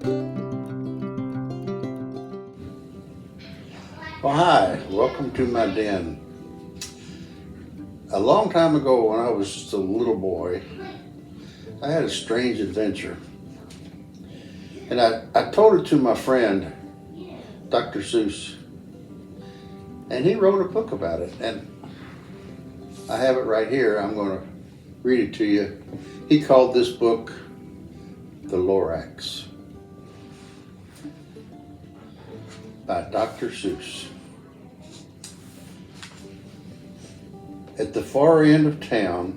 Well, hi, welcome to my den. A long time ago, when I was just a little boy, I had a strange adventure. And I told it to my friend, Dr. Seuss, and he wrote a book about it. And I have it right here. I'm going to read it to you. He called this book The Lorax by Dr. Seuss. At the far end of town,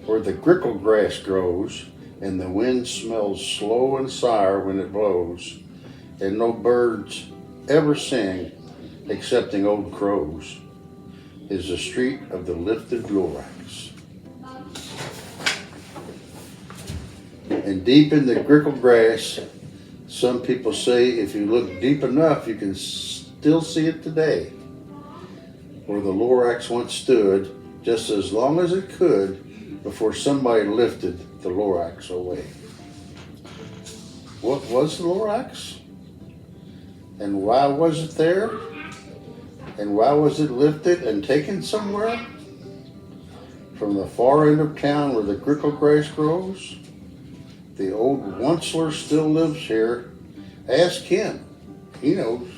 where the grickle grass grows, and the wind smells slow and sour when it blows, and no birds ever sing excepting old crows, is the street of the lifted Lorax. And deep in the grickle grass, some people say if you look deep enough, you can still see it today, where the Lorax once stood, just as long as it could before somebody lifted the Lorax away. What was the Lorax? And why was it there? And why was it lifted and taken somewhere? From the far end of town where the grickle grass grows? The old Onceler still lives here. Ask him. He knows.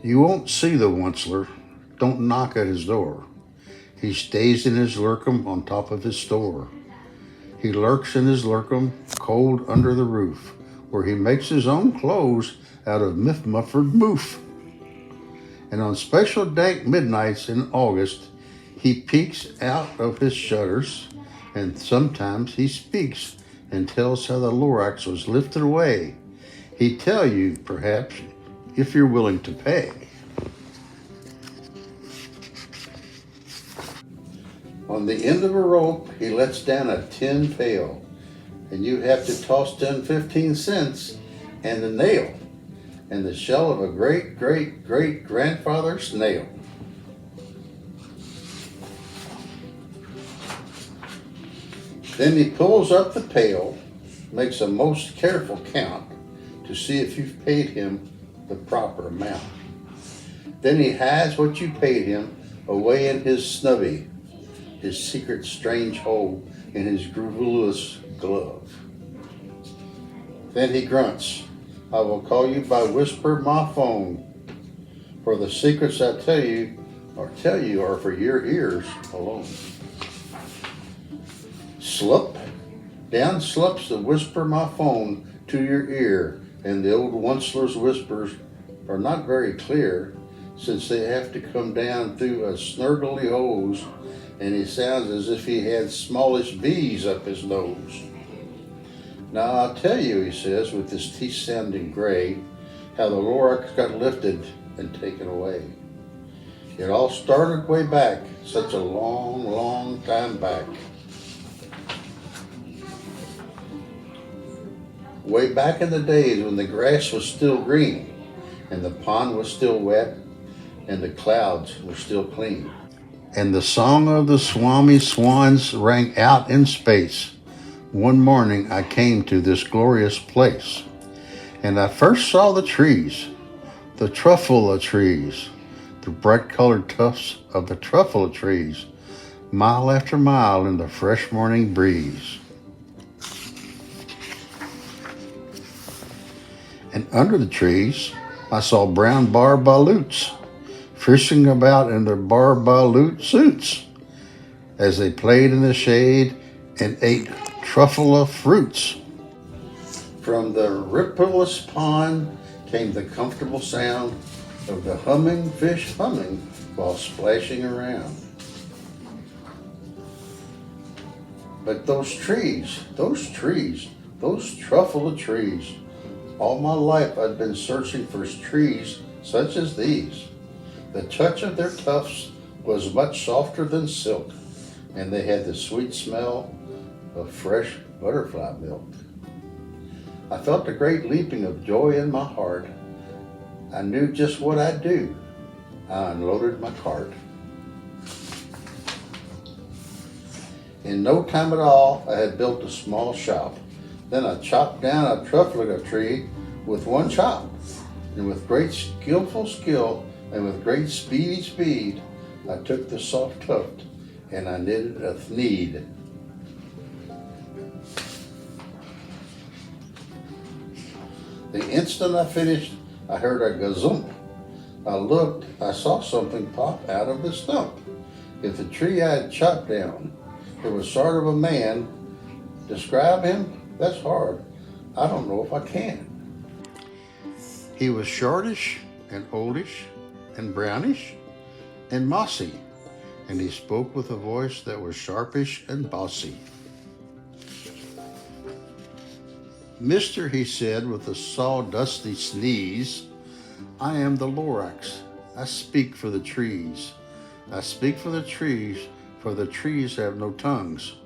You won't see the Onceler. Don't knock at his door. He stays in his lurkum on top of his store. He lurks in his lurkum, cold under the roof, where he makes his own clothes out of muffled moof. And on special dank midnights in August, he peeks out of his shutters, and sometimes he speaks and tells how the Lorax was lifted away. He'd tell you, perhaps, if you're willing to pay. On the end of a rope, he lets down a tin pail, and you have to toss down 15 cents and a nail, and the shell of a great-great-great-grandfather snail. Then he pulls up the pail, makes a most careful count to see if you've paid him the proper amount. Then he hides what you paid him away in his snubby, his secret strange hole in his groovulous glove. Then he grunts, I will call you by whisper my phone, for the secrets I tell you are for your ears alone. Slup, down slups the whisper my phone to your ear, and the old Onceler's whispers are not very clear, since they have to come down through a snurgly hose, and he sounds as if he had smallish bees up his nose. Now I'll tell you, he says, with his teeth sounding gray, how the Lorax got lifted and taken away. It all started way back, such a long, long time back. Way back in the days when the grass was still green, and the pond was still wet, and the clouds were still clean. And the song of the Swami swans rang out in space. One morning I came to this glorious place, and I first saw the trees, the truffula trees, the bright-colored tufts of the truffula trees, mile after mile in the fresh morning breeze. And under the trees I saw brown barbaloots fishing about in their barbaloot suits as they played in the shade and ate truffula fruits. From the rippleless pond came the comfortable sound of the humming fish humming while splashing around. But those trees, those truffula trees, all my life I'd been searching for trees such as these. The touch of their tufts was much softer than silk, and they had the sweet smell of fresh butterfly milk. I felt a great leaping of joy in my heart. I knew just what I'd do. I unloaded my cart. In no time at all, I had built a small shop Then I chopped down a truffle tree with one chop, and with great skillful skill and with great speedy speed, I took the soft tuft and I knitted a thneed. The instant I finished, I heard a gazump. I looked, I saw something pop out of the stump. If the tree I had chopped down, it was sort of a man. Describe him? That's hard. I don't know if I can. He was shortish and oldish and brownish and mossy, and he spoke with a voice that was sharpish and bossy. Mister, he said with a sawdusty sneeze, I am the Lorax. I speak for the trees. I speak for the trees have no tongues.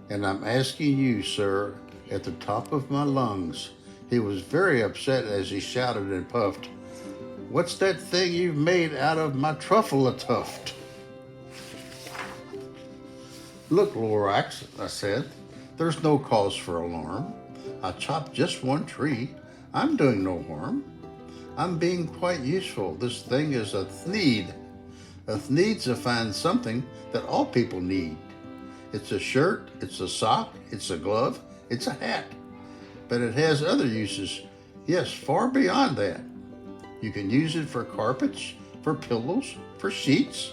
And I'm asking you, sir, at the top of my lungs. He was very upset as he shouted and puffed, what's that thing you've made out of my truffle tuft? Look, Lorax, I said, there's no cause for alarm. I chopped just one tree. I'm doing no harm. I'm being quite useful. This thing is a thneed. A thneed's a fine something that all people need. It's a shirt, it's a sock, it's a glove, it's a hat. But it has other uses, yes, far beyond that. You can use it for carpets, for pillows, for sheets,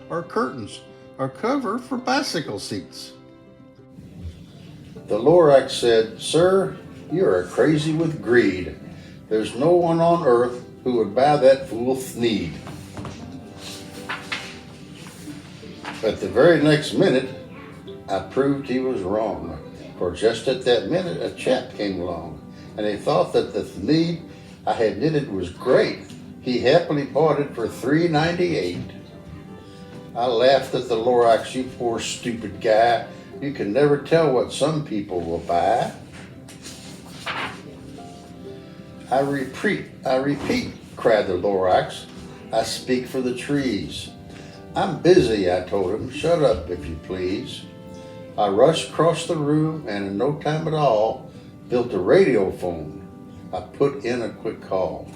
or curtains, or cover for bicycle seats. The Lorax said, sir, you are crazy with greed. There's no one on earth who would buy that fool thneed. But the very next minute, I proved he was wrong. For just at that minute, a chap came along, and he thought that the thneed I had knitted was great. He happily bought it for $3.98. I laughed at the Lorax, you poor stupid guy. You can never tell what some people will buy. I repeat, cried the Lorax. I speak for the trees. I'm busy, I told him. Shut up, if you please. I rushed across the room and in no time at all built a radio phone. I put in a quick call.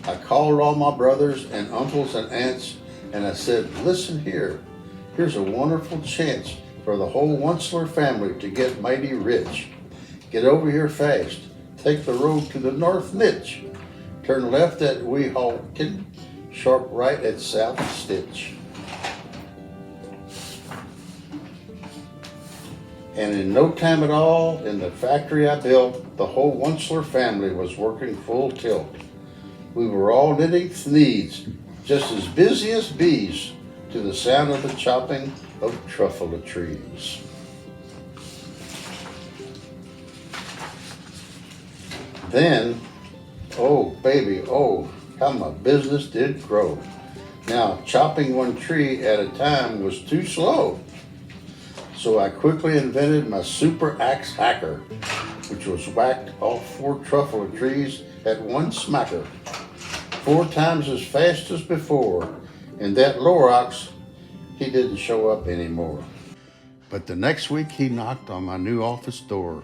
I called all my brothers and uncles and aunts and I said, listen here. Here's a wonderful chance for the whole Onceler family to get mighty rich. Get over here fast. Take the road to the north niche. Turn left at Weehawken, sharp right at South Stitch. And in no time at all, in the factory I built, the whole Onceler family was working full tilt. We were all knitting thneeds, just as busy as bees, to the sound of the chopping of truffle trees. Then, oh baby, oh, how my business did grow. Now, chopping one tree at a time was too slow. So I quickly invented my super axe hacker, which was whacked all 4 truffle trees at one smacker, 4 times as fast as before. And that Lorax, he didn't show up anymore. But the next week he knocked on my new office door.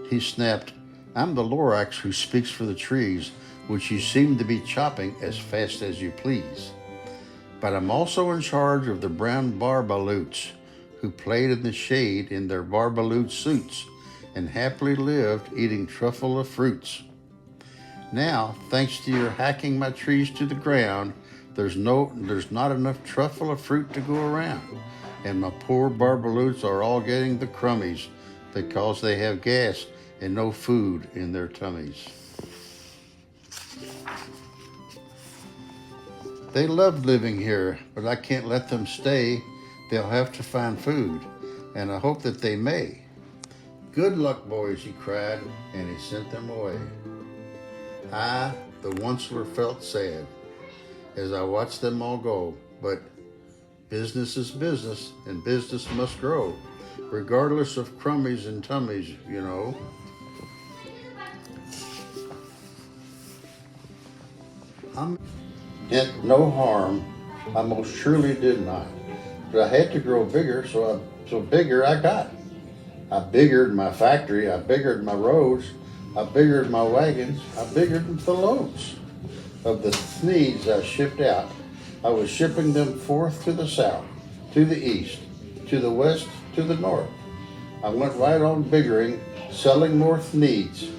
He snapped, I'm the Lorax who speaks for the trees, which you seem to be chopping as fast as you please. But I'm also in charge of the brown barbaloots, who played in the shade in their barbaloot suits and happily lived eating truffle of fruits. Now, thanks to your hacking my trees to the ground, there's not enough truffle of fruit to go around, and my poor barbaloots are all getting the crummies because they have gas and no food in their tummies. They loved living here, but I can't let them stay. They'll have to find food, and I hope that they may. Good luck, boys, he cried, and he sent them away. I, the Onceler, felt sad as I watched them all go, but business is business, and business must grow, regardless of crummies and tummies, you know. I meant no harm, I most surely did not. But I had to grow bigger, so bigger I got. I biggered my factory, I biggered my roads, I biggered my wagons, I biggered the loads. Of the needs I shipped out, I was shipping them forth to the south, to the east, to the west, to the north. I went right on biggering, selling more needs,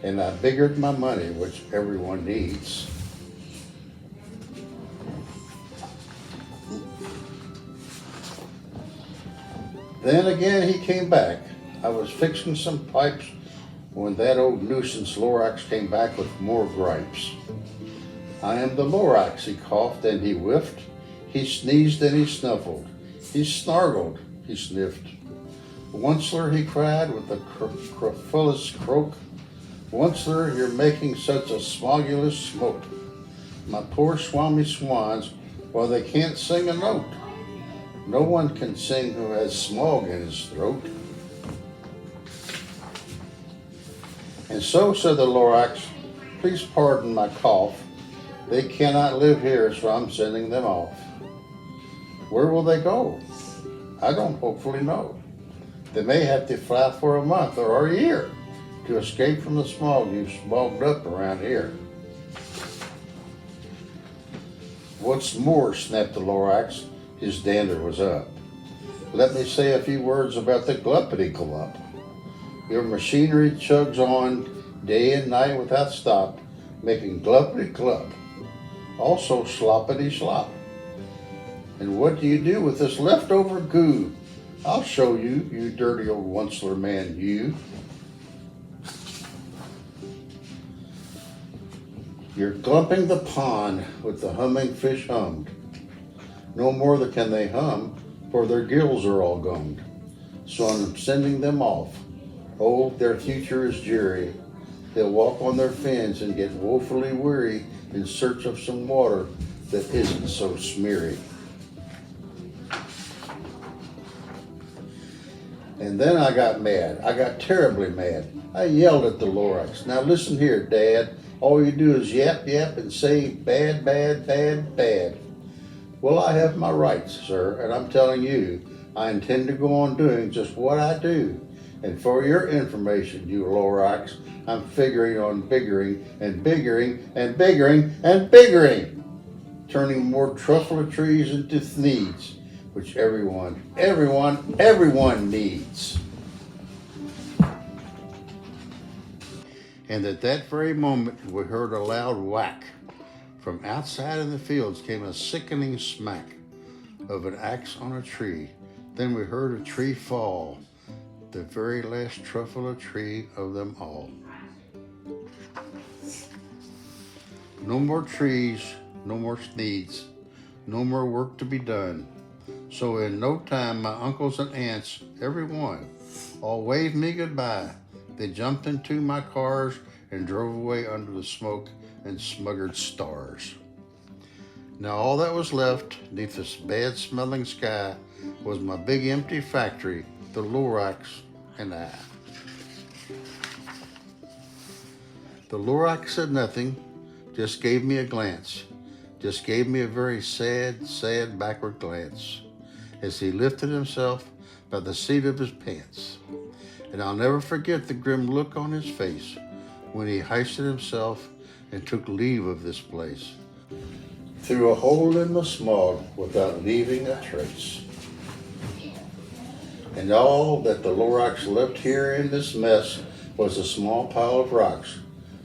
and I biggered my money, which everyone needs. Then again he came back. I was fixing some pipes when that old nuisance Lorax came back with more gripes. I am the Lorax, he coughed and he whiffed. He sneezed and he snuffled. He snarled, he sniffed. Onceler, he cried with a crofulous croak. Onceler, you're making such a smogulous smoke. My poor swami swans, well, they can't sing a note. No one can sing who has smog in his throat. And so, said the Lorax, please pardon my cough. They cannot live here, so I'm sending them off. Where will they go? I don't hopefully know. They may have to fly for a month or a year to escape from the smog you've smogged up around here. What's more, snapped the Lorax, his dander was up. Let me say a few words about the gluppity-glop. Your machinery chugs on day and night without stop, making gluppity-glup, also sloppity-slop. And what do you do with this leftover goo? I'll show you, you dirty old Onceler man, you. You're glumping the pond with the humming fish hummed. No more can they hum, for their gills are all gummed. So I'm sending them off. Oh, their future is dreary. They'll walk on their fins and get woefully weary in search of some water that isn't so smeary. And then I got mad. I got terribly mad. I yelled at the Lorax. Now listen here, Dad. All you do is yap, yap, and say bad, bad, bad, bad. Well, I have my rights, sir, and I'm telling you, I intend to go on doing just what I do. And for your information, you Lorax, I'm figuring on biggering and biggering and biggering and biggering, turning more truffle trees into needs, which everyone needs. And at that very moment, we heard a loud whack. From outside in the fields came a sickening smack of an axe on a tree. Then we heard a tree fall, the very last truffle tree of them all. No more trees, no more needs, no more work to be done. So in no time, my uncles and aunts, every one, all waved me goodbye. They jumped into my cars and drove away under the smoke and smuggered stars. Now all that was left neath this bad-smelling sky was my big empty factory, the Lorax, and I. The Lorax said nothing, just gave me a glance, just gave me a very sad, sad backward glance as he lifted himself by the seat of his pants. And I'll never forget the grim look on his face when he hoisted himself and took leave of this place, through a hole in the smog without leaving a trace. And all that the Lorax left here in this mess was a small pile of rocks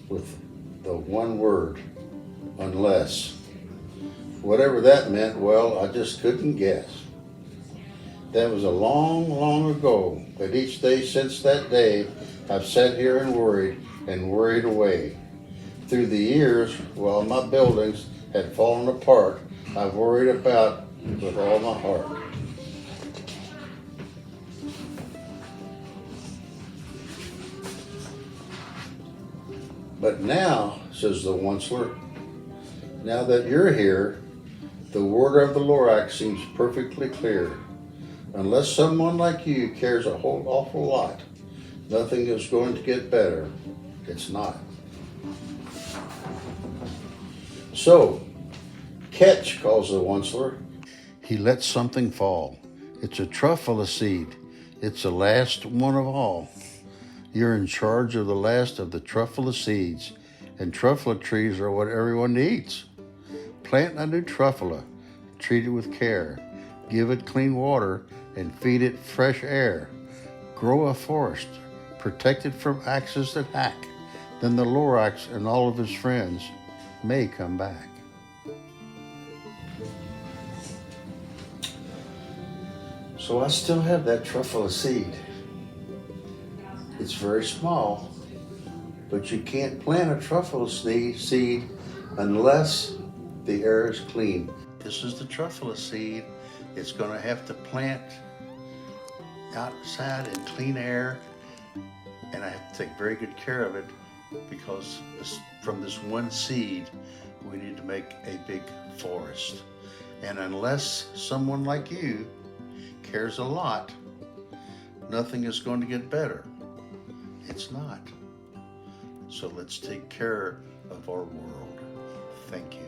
with the one word, unless. Whatever that meant, well, I just couldn't guess. That was a long, long ago, but each day since that day, I've sat here and worried away. Through the years, while my buildings had fallen apart, I've worried about with all my heart. But now, says the Onceler, now that you're here, the word of the Lorax seems perfectly clear. Unless someone like you cares a whole awful lot, nothing is going to get better. It's not. So, catch, calls the Onceler. He lets something fall. It's a truffle seed. It's the last one of all. You're in charge of the last of the truffula seeds, and truffula trees are what everyone eats. Plant a new truffula, treat it with care, give it clean water, and feed it fresh air. Grow a forest, protect it from axes that hack. Then the Lorax and all of his friends may come back. So I still have that truffula seed. It's very small, but you can't plant a truffula seed unless the air is clean. This is the truffula seed. It's going to have to plant outside in clean air, and I have to take very good care of it because from this one seed, we need to make a big forest. And unless someone like you cares a lot, nothing is going to get better. It's not. So let's take care of our world. Thank you.